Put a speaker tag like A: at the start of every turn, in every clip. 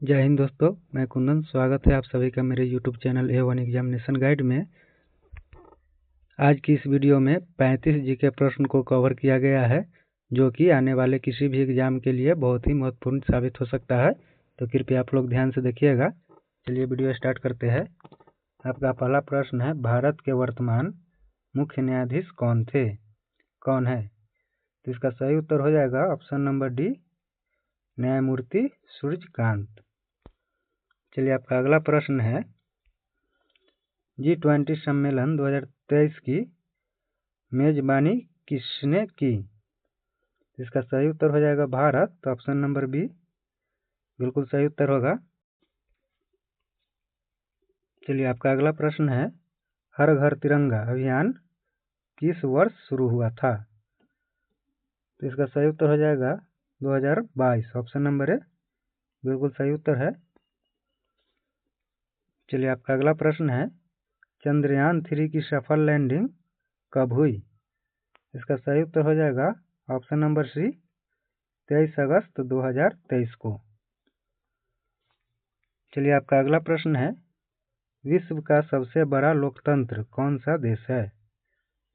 A: जय हिंद दोस्तों, मैं कुंदन। स्वागत है आप सभी का मेरे YouTube channel A1 examination guide में। आज की इस वीडियो में 35 जीके प्रश्न को कवर किया गया है, जो कि आने वाले किसी भी एग्जाम के लिए बहुत ही महत्वपूर्ण साबित हो सकता है। तो कृपया आप लोग ध्यान से देखिएगा। चलिए वीडियो स्टार्ट करते हैं। आपका पहला प्रश्न है, भारत के वर्तमान मुख्य न्यायाधीश कौन है? तो इसका सही उत्तर हो जाएगा ऑप्शन नंबर डी, न्यायमूर्ति सूर्यकांत। चलिए आपका अगला प्रश्न है, G20 सम्मेलन 2023 की मेजबानी किसने की? इसका सही उत्तर हो जाएगा भारत। तो ऑप्शन नंबर बी बिल्कुल सही उत्तर होगा। चलिए आपका अगला प्रश्न है, हर घर तिरंगा अभियान किस वर्ष शुरू हुआ था? तो इसका सही उत्तर हो जाएगा 2022। ऑप्शन नंबर ए बिल्कुल सही उत्तर है। चलिए आपका अगला प्रश्न है, चंद्रयान 3 की सफल लैंडिंग कब हुई? इसका सही उत्तर हो जाएगा ऑप्शन नंबर सी, 23 अगस्त 2023 को। चलिए आपका अगला प्रश्न है, विश्व का सबसे बड़ा लोकतंत्र कौन सा देश है?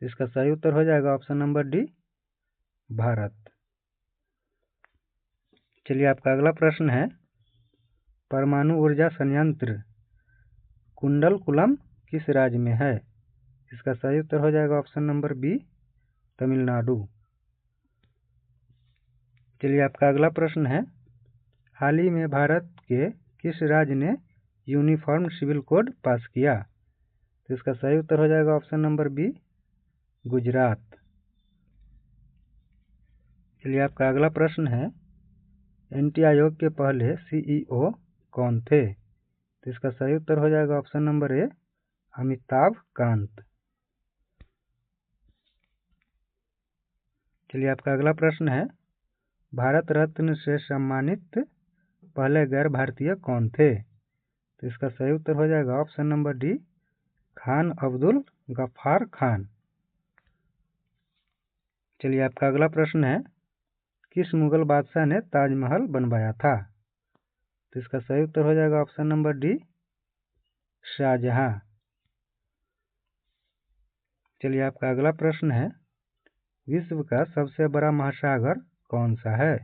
A: इसका सही उत्तर हो जाएगा ऑप्शन नंबर डी, भारत। चलिए आपका अगला प्रश्न है, परमाणु ऊर्जा संयंत्र कुंडलकुलम किस राज्य में है? इसका सही उत्तर हो जाएगा ऑप्शन नंबर बी, तमिलनाडु। चलिए आपका अगला प्रश्न है, हाल ही में भारत के किस राज्य ने यूनिफॉर्म सिविल कोड पास किया? तो इसका सही उत्तर हो जाएगा ऑप्शन नंबर बी, गुजरात। चलिए आपका अगला प्रश्न है, नीति आयोग के पहले CEO कौन थे? तो इसका सही उत्तर हो जाएगा ऑप्शन नंबर ए, अमिताभ कांत। चलिए आपका अगला प्रश्न है, भारत रत्न से सम्मानित पहले गैर भारतीय कौन थे? तो इसका सही उत्तर हो जाएगा option number D, Khan Abdul Ghaffar Khan. चलिए आपका अगला प्रश्न है, किस मुगल बादशाह ने ताजमहल बनवाया था? तो इसका सही उत्तर हो जाएगा ऑप्शन नंबर डी, शाहजहां। चलिए आपका अगला प्रश्न है, विश्व का सबसे बड़ा महासागर कौन सा है?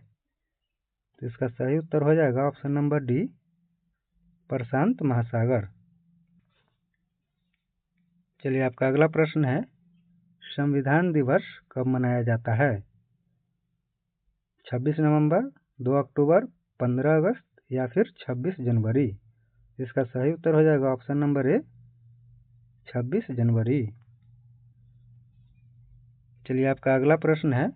A: तो इसका सही उत्तर हो जाएगा ऑप्शन नंबर डी, प्रशांत महासागर। चलिए आपका अगला प्रश्न है, संविधान दिवस कब मनाया जाता है? 26 नवंबर, 2 अक्टूबर, 15 अगस्त या फिर 26 जनवरी? इसका सही उत्तर हो जाएगा ऑप्शन नंबर ए, 26 जनवरी। चलिए आपका अगला प्रश्न है,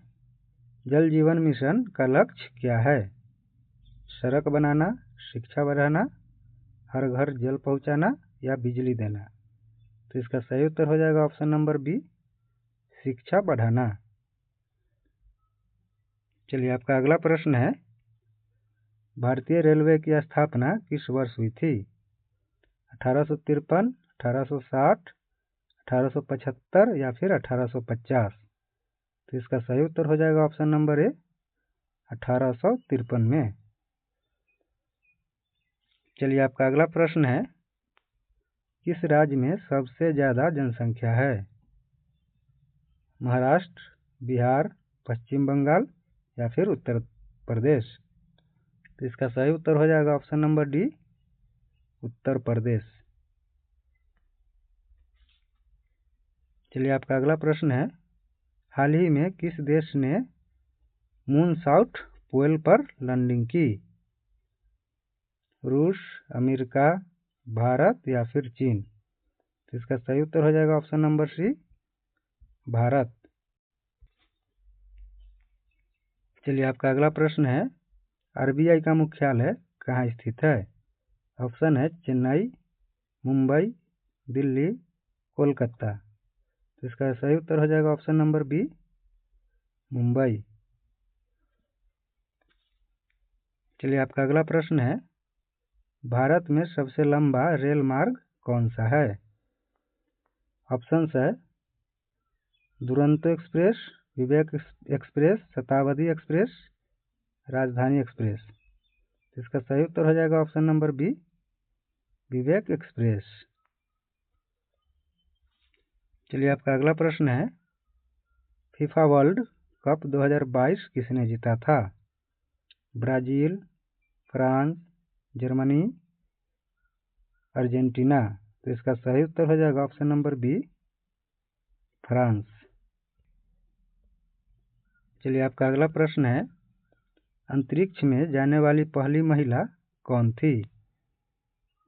A: जल जीवन मिशन का लक्ष्य क्या है? सड़क बनाना, शिक्षा बढ़ाना, हर घर जल पहुंचाना या बिजली देना? तो इसका सही उत्तर हो जाएगा ऑप्शन नंबर बी, शिक्षा बढ़ाना। चलिए आपका अगला प्रश्न है, भारतीय रेलवे की स्थापना किस वर्ष हुई थी? 1853, 1860, 1875 या फिर 1850? तो इसका सही उत्तर हो जाएगा ऑप्शन नंबर ए, 1853 में। चलिए आपका अगला प्रश्न है, किस राज्य में सबसे ज़्यादा जनसंख्या है? महाराष्ट्र, बिहार, पश्चिम बंगाल या फिर उत्तर प्रदेश? तो इसका सही उत्तर हो जाएगा option number D, Uttar Pradesh. चलिए आपका अगला प्रश्न है, हाल ही में किस देश ने मून साउथ पोल पर लैंडिंग की? रूस, अमेरिका, भारत या फिर चीन? तो इसका सही उत्तर हो जाएगा ऑप्शन नंबर सी, भारत। चलिए आपका अगला प्रश्न है, RBI का मुख्यालय कहाँ स्थित है? ऑप्शन है चेन्नई, मुंबई, दिल्ली, कोलकाता। तो इसका सही उत्तर हो जाएगा ऑप्शन नंबर बी, मुंबई। चलिए आपका अगला प्रश्न है, भारत में सबसे लंबा रेल मार्ग कौन सा है? ऑप्शंस है दुरंतो एक्सप्रेस, विवेक एक्सप्रेस, शताब्दी एक्सप्रेस, राजधानी एक्सप्रेस। तो इसका सही उत्तर हो जाएगा ऑप्शन नंबर बी, विवेक एक्सप्रेस। चलिए आपका अगला प्रश्न है, फीफा वर्ल्ड कप 2022 किसने जीता था? Brazil, France, Germany, Argentina. तो इसका सही उत्तर हो जाएगा ऑप्शन नंबर बी, फ्रांस। चलिए आपका अगला प्रश्न है, अंतरिक्ष में जाने वाली पहली महिला कौन थी?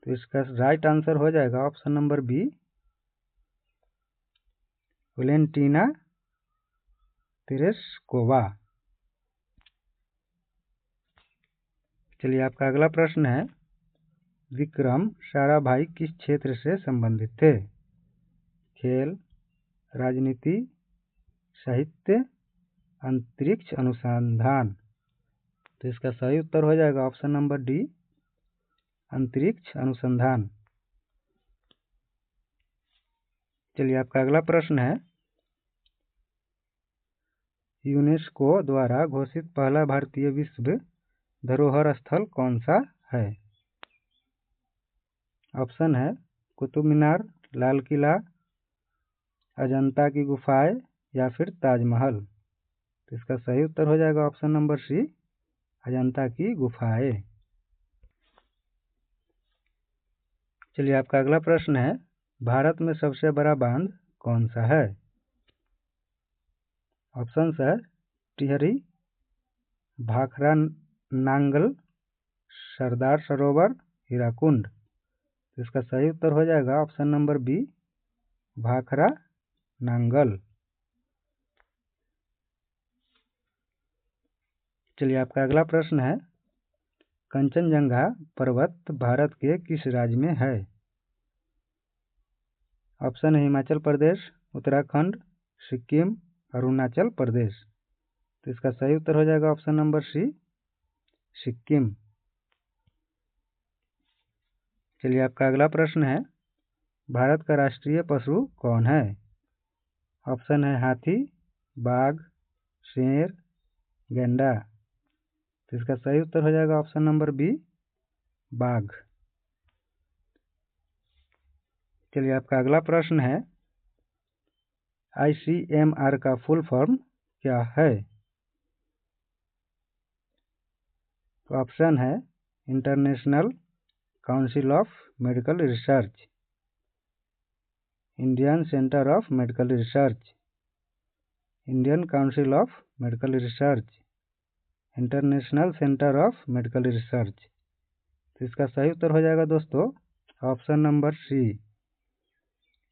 A: तो इसका राइट आंसर हो जाएगा option number B, Valentina Tereshkova. चलिए आपका अगला प्रश्न है, विक्रम साराभाई किस क्षेत्र से संबंधित थे? खेल, राजनीति, साहित्य, अंतरिक्ष अनुसंधान। तो इसका सही उत्तर हो जाएगा ऑप्शन नंबर डी, अंतरिक्ष अनुसंधान। चलिए आपका अगला प्रश्न है, यूनेस्को द्वारा घोषित पहला भारतीय विश्व धरोहर स्थल कौन सा है? ऑप्शन है कुतुब मीनार, लाल किला, अजंता की गुफाएं या फिर ताजमहल। तो इसका सही उत्तर हो जाएगा ऑप्शन नंबर सी, अजंता की गुफाएं। चलिए आपका अगला प्रश्न है, भारत में सबसे बड़ा बांध कौन सा है? ऑप्शन है टिहरी, भाखरा नांगल, सरदार सरोवर, हीराकुंड। तो इसका सही उत्तर हो जाएगा option number B, Bhakra Nangal. चलिए आपका अगला प्रश्न है, कंचनजंगा पर्वत भारत के किस राज्य में है? ऑप्शन है हिमाचल प्रदेश, उत्तराखंड, सिक्किम, अरुणाचल प्रदेश। तो इसका सही उत्तर हो जाएगा ऑप्शन नंबर सी, सिक्किम। चलिए आपका अगला प्रश्न है, भारत का राष्ट्रीय पशु कौन है? ऑप्शन है हाथी, बाघ, शेर, गैंडा। तो इसका सही उत्तर हो जाएगा ऑप्शन नंबर बी, बाघ। चलिए आपका अगला प्रश्न है, ICMR का फुल फॉर्म क्या है? तो ऑप्शन है international council of medical research, Indian centre of medical research, Indian council of medical research, international centre of medical research. तो इसका सही उत्तर हो जाएगा दोस्तों option number C,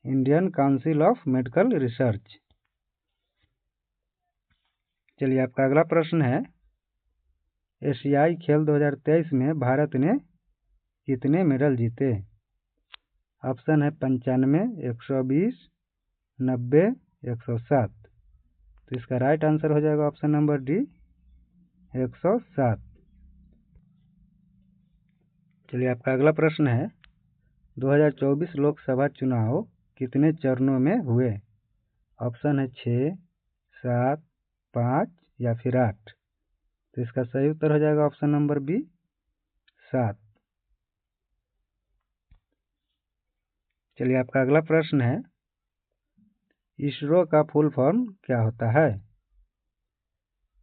A: Indian council of medical research. चलिए आपका अगला प्रश्न है, एशियाई खेल 2023 में भारत ने कितने मेडल जीते? ऑप्शन है 95, 120, 90, 107। तो इसका राइट आंसर हो जाएगा ऑप्शन नंबर डी, 107। चलिए आपका अगला प्रश्न है, 2024 लोकसभा चुनाव कितने चरणों में हुए? ऑप्शन है 6, 7, 5 या फिर 8। तो इसका सही उत्तर हो जाएगा ऑप्शन नंबर बी, 7। चलिए आपका अगला प्रश्न है, इसरो का फुल फॉर्म क्या होता है?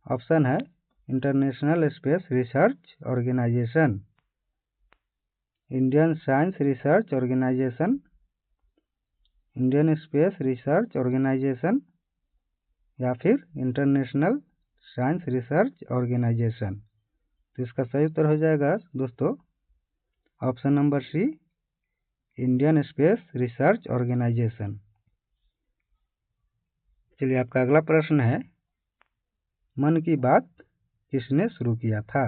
A: ऑप्शन है international space research organisation, Indian science research organisation, Indian space research organisation या फिर इंटरनेशनल साइंस रिसर्च ऑर्गेनाइजेशन। तो इसका सही उत्तर हो जाएगा दोस्तों option number C, Indian space research organisation. चलिए आपका अगला प्रश्न है, मन की बात किसने शुरू किया था?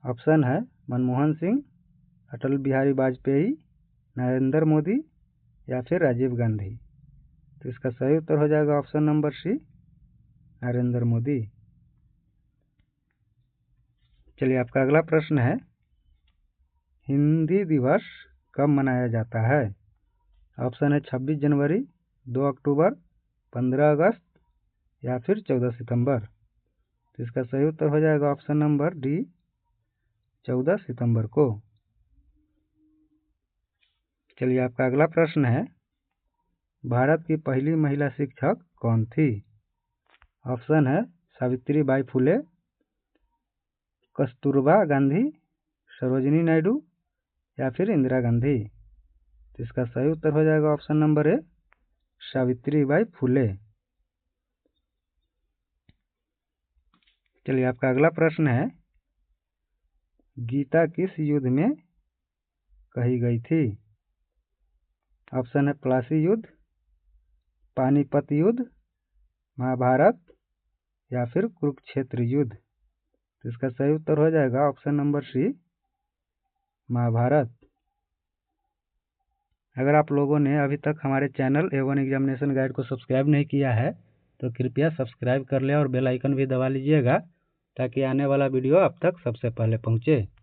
A: ऑप्शन है मनमोहन सिंह, अटल बिहारी वाजपेयी, नरेंद्र मोदी या फिर राजीव गांधी। तो इसका सही उत्तर हो जाएगा option number C, Narendra Modi. चलिए आपका अगला प्रश्न है, हिंदी दिवस कब मनाया जाता है? ऑप्शन है 26 जनवरी, 2 अक्टूबर, 15 अगस्त या फिर 14 सितंबर। तो इसका सही उत्तर हो जाएगा ऑप्शन नंबर डी, 14 सितंबर को। चलिए आपका अगला प्रश्न है, भारत की पहली महिला शिक्षक कौन थी? ऑप्शन है सावित्री बाई फुले, कस्तूरबा गांधी, सरोजिनी नायडू या फिर इंदिरा गांधी। तो इसका सही उत्तर हो जाएगा option number A, Savitri Bai Phule. चलिए आपका अगला प्रश्न है, गीता किस युद्ध में कही गई थी? ऑप्शन है प्लासी युद्ध, पानीपत युद्ध, महाभारत या फिर कुरुक्षेत्र युद्ध। तो इसका सही उत्तर हो जाएगा ऑप्शन नंबर सी, महाभारत। अगर आप लोगों ने अभी तक हमारे चैनल A1 एग्जामिनेशन गाइड को सब्सक्राइब नहीं किया है तो कृपया सब्सक्राइब कर लें और बेल आइकन भी दबा लीजिएगा ताकि आने वाला वीडियो आप तक सबसे पहले पहुंचे।